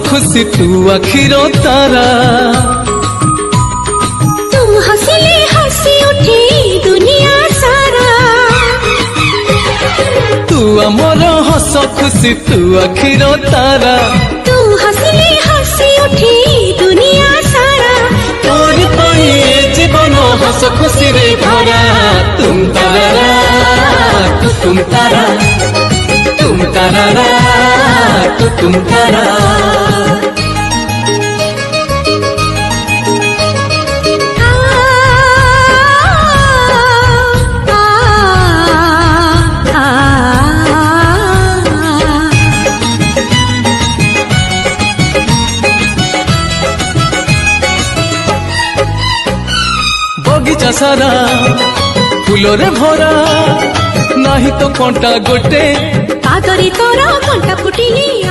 खुशी तू आखिर तारा। तुम हंसले हंसी उठी दुनिया सारा। तू अमर हस खुशी तू आखिर तारा। तुम हंसले हंसी उठी दुनिया सारा। तोर पाई जीवन हस खुशी रे भरा। तुम तारा तुम तारा तुम तारा तुम तारा। बगीचा सारा फूलरे भरा नाही तो कंटा गोटे पागरी तोर कंटा फुटिली